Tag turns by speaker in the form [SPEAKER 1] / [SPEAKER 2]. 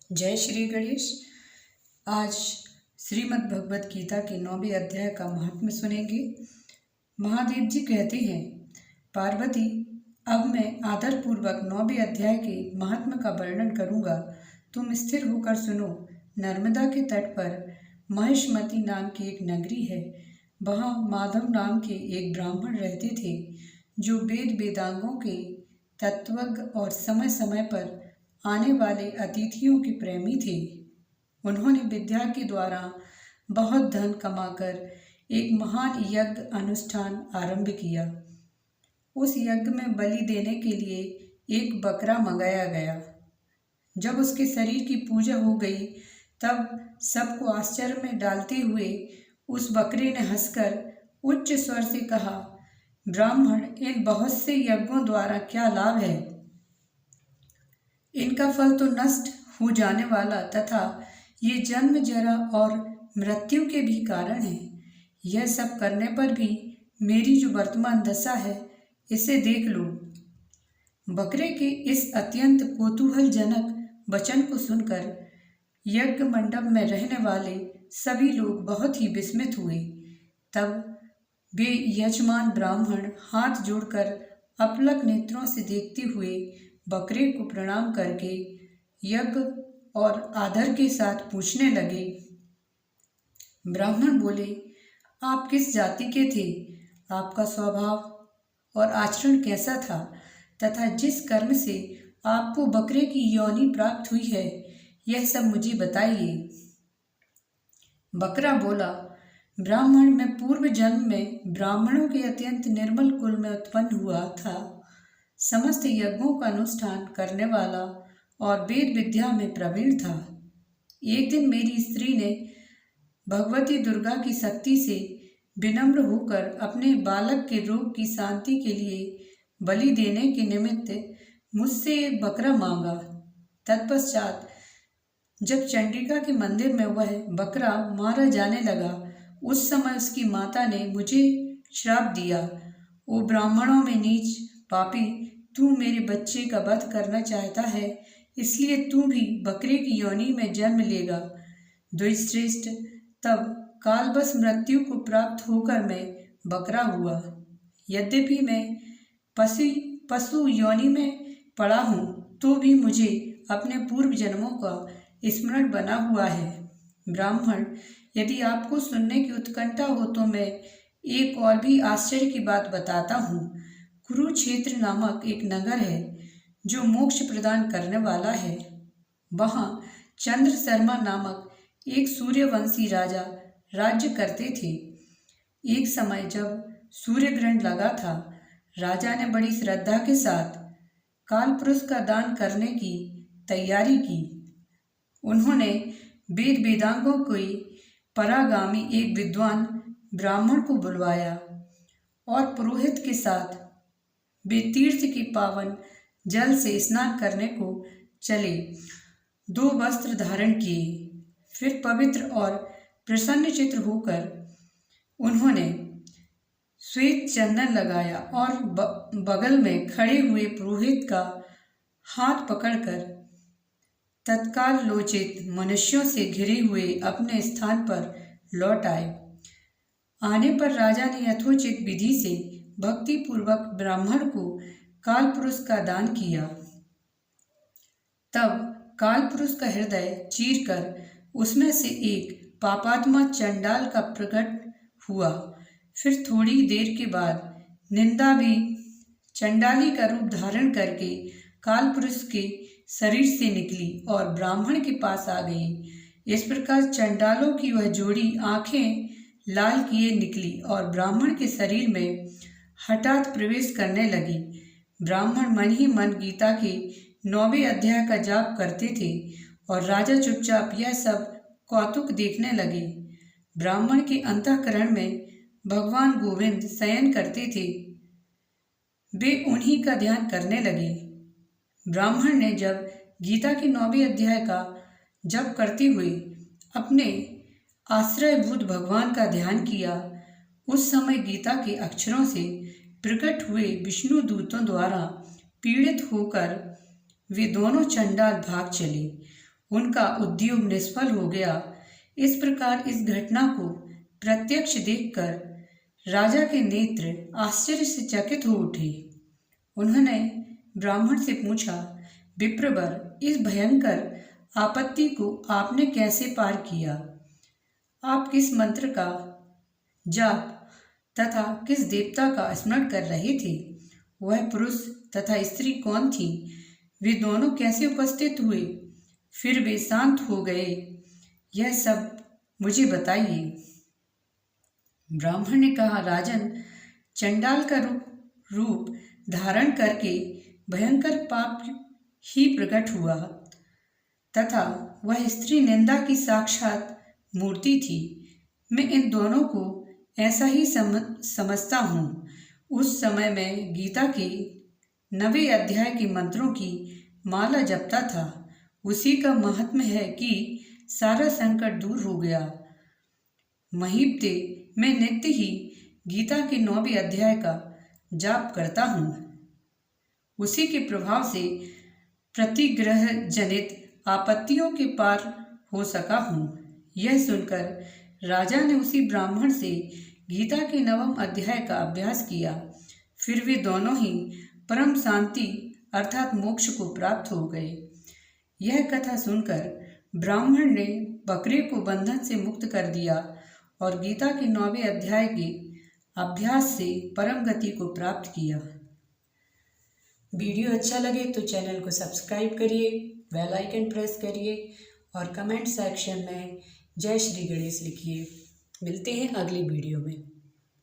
[SPEAKER 1] जय श्री गणेश। आज श्रीमद् भगवत गीता के 9वें अध्याय का महात्म्य सुनेंगे। महादेव जी कहते हैं, पार्वती, अब मैं आदरपूर्वक 9वें अध्याय के महात्म्य का वर्णन करूंगा। तुम स्थिर होकर सुनो। नर्मदा के तट पर महिष्मती नाम की एक नगरी है। वहाँ माधव नाम के एक ब्राह्मण रहते थे, जो वेद वेदांगों के तत्वज्ञ और समय समय पर आने वाले अतिथियों के प्रेमी थे। उन्होंने विद्या के द्वारा बहुत धन कमाकर एक महान यज्ञ अनुष्ठान आरंभ किया। उस यज्ञ में बलि देने के लिए एक बकरा मंगाया गया। जब उसके शरीर की पूजा हो गई, तब सबको आश्चर्य में डालते हुए उस बकरे ने हंसकर उच्च स्वर से कहा, ब्राह्मण, इन बहुत से यज्ञों द्वारा क्या लाभ है? इनका फल तो नष्ट हो जाने वाला तथा ये जन्म, जरा और मृत्यु के भी कारण है। यह सब करने पर भी मेरी जो वर्तमान दशा है, इसे देख लो। बकरे के इस अत्यंत कौतूहलजनक वचन को सुनकर यज्ञ मंडप में रहने वाले सभी लोग बहुत ही विस्मित हुए। तब वे यजमान ब्राह्मण हाथ जोड़कर अपलक नेत्रों से देखते हुए बकरे को प्रणाम करके यज्ञ और आदर के साथ पूछने लगे। ब्राह्मण बोले, आप किस जाति के थे? आपका स्वभाव और आचरण कैसा था? तथा जिस कर्म से आपको बकरे की योनि प्राप्त हुई है, यह सब मुझे बताइए। बकरा बोला, ब्राह्मण, मैं पूर्व जन्म में ब्राह्मणों के अत्यंत निर्मल कुल में उत्पन्न हुआ था। समस्त यज्ञों का अनुष्ठान करने वाला और वेद विद्या में प्रवीण था। एक दिन मेरी स्त्री ने भगवती दुर्गा की शक्ति से विनम्र होकर अपने बालक के रोग की शांति के लिए बलि देने के निमित्त मुझसे एक बकरा मांगा। तत्पश्चात जब चंडिका के मंदिर में वह बकरा मारा जाने लगा, उस समय उसकी माता ने मुझे श्राप दिया, ओ ब्राह्मणों में नीच पापी, तू मेरे बच्चे का वध करना चाहता है, इसलिए तू भी बकरे की योनि में जन्म लेगा। द्विश्रेष्ठ, तब कालवश मृत्यु को प्राप्त होकर मैं बकरा हुआ। यद्यपि मैं पशु योनि में पड़ा हूँ, तो भी मुझे अपने पूर्व जन्मों का स्मरण बना हुआ है। ब्राह्मण, यदि आपको सुनने की उत्कंठा हो तो मैं एक और भी आश्चर्य की बात बताता हूँ। कुरुक्षेत्र नामक एक नगर है, जो मोक्ष प्रदान करने वाला है। वहाँ चंद्र शर्मा नामक एक सूर्यवंशी राजा राज्य करते थे। एक समय जब सूर्य ग्रहण लगा था, राजा ने बड़ी श्रद्धा के साथ कालपुरुष का दान करने की तैयारी की। उन्होंने वेद वेदांगों के परागामी एक विद्वान ब्राह्मण को बुलवाया और पुरोहित के साथ वे तीर्थ के पावन जल से स्नान करने को चले। 2 वस्त्र धारण किए। फिर पवित्र और प्रसन्नचित्त होकर उन्होंने श्वेत चंदन लगाया और बगल में खड़े हुए पुरोहित का हाथ पकड़कर तत्काल लोचित मनुष्यों से घिरे हुए अपने स्थान पर लौट आए। आने पर राजा ने यथोचित विधि से भक्ति पूर्वक ब्राह्मण को कालपुरुष का दान किया। तब कालपुरुष का हृदय चीरकर उसमें से एक पापात्मा चंडाल का प्रकट हुआ। फिर थोड़ी देर के बाद निंदा भी चंडाली का रूप धारण करके कालपुरुष के शरीर से निकली और ब्राह्मण के पास आ गई। इस प्रकार चंडालों की वह जोड़ी आंखें लाल किए निकली और ब्राह्मण के शरीर में हठात प्रवेश करने लगी। ब्राह्मण मन ही मन गीता के 9वें अध्याय का जाप करते थे और राजा चुपचाप यह सब कौतुक देखने लगे। ब्राह्मण के अंतःकरण में भगवान गोविंद शयन करते थे। वे उन्हीं का ध्यान करने लगे। ब्राह्मण ने जब गीता के 9वें अध्याय का जप करते हुए अपने आश्रयभूत भगवान का ध्यान किया, उस समय गीता के अक्षरों से प्रकट हुए विष्णु दूतों द्वारा पीड़ित होकर वे दोनों चंडाल भाग चले। उनका उद्योग निष्फल हो गया। इस प्रकार इस घटना को प्रत्यक्ष देखकर राजा के नेत्र आश्चर्य से चकित हो उठे। उन्होंने ब्राह्मण से पूछा, विप्रवर, इस भयंकर आपत्ति को आपने कैसे पार किया? आप किस मंत्र का जाप तथा किस देवता का स्मरण कर रहे थे? वह पुरुष तथा स्त्री कौन थी? वे दोनों कैसे उपस्थित हुए? फिर वे शांत हो गए? यह सब मुझे बताइए। ब्राह्मण ने कहा, राजन, चंडाल का रूप धारण करके भयंकर पाप ही प्रकट हुआ तथा वह स्त्री निंदा की साक्षात मूर्ति थी। मैं इन दोनों को ऐसा ही समझता हूँ। उस समय मैं गीता के 9वें अध्याय के मंत्रों की माला जपता था। उसी का महात्म्य है कि सारा संकट दूर हो गया। महीपते, मैं नित्य ही गीता के 9वें अध्याय का जाप करता हूँ। उसी के प्रभाव से प्रतिग्रह जनित आपत्तियों के पार हो सका हूँ। यह सुनकर राजा ने उसी ब्राह्मण से गीता के 9वें अध्याय का अभ्यास किया। फिर वे दोनों ही परम शांति अर्थात मोक्ष को प्राप्त हो गए। यह कथा सुनकर ब्राह्मण ने बकरे को बंधन से मुक्त कर दिया और गीता के 9वें अध्याय के अभ्यास से परम गति को प्राप्त किया। वीडियो अच्छा लगे तो चैनल को सब्सक्राइब करिए, बेल आइकन प्रेस करिए और कमेंट सेक्शन में जय श्री गणेश लिखिए। मिलते हैं अगली वीडियो में।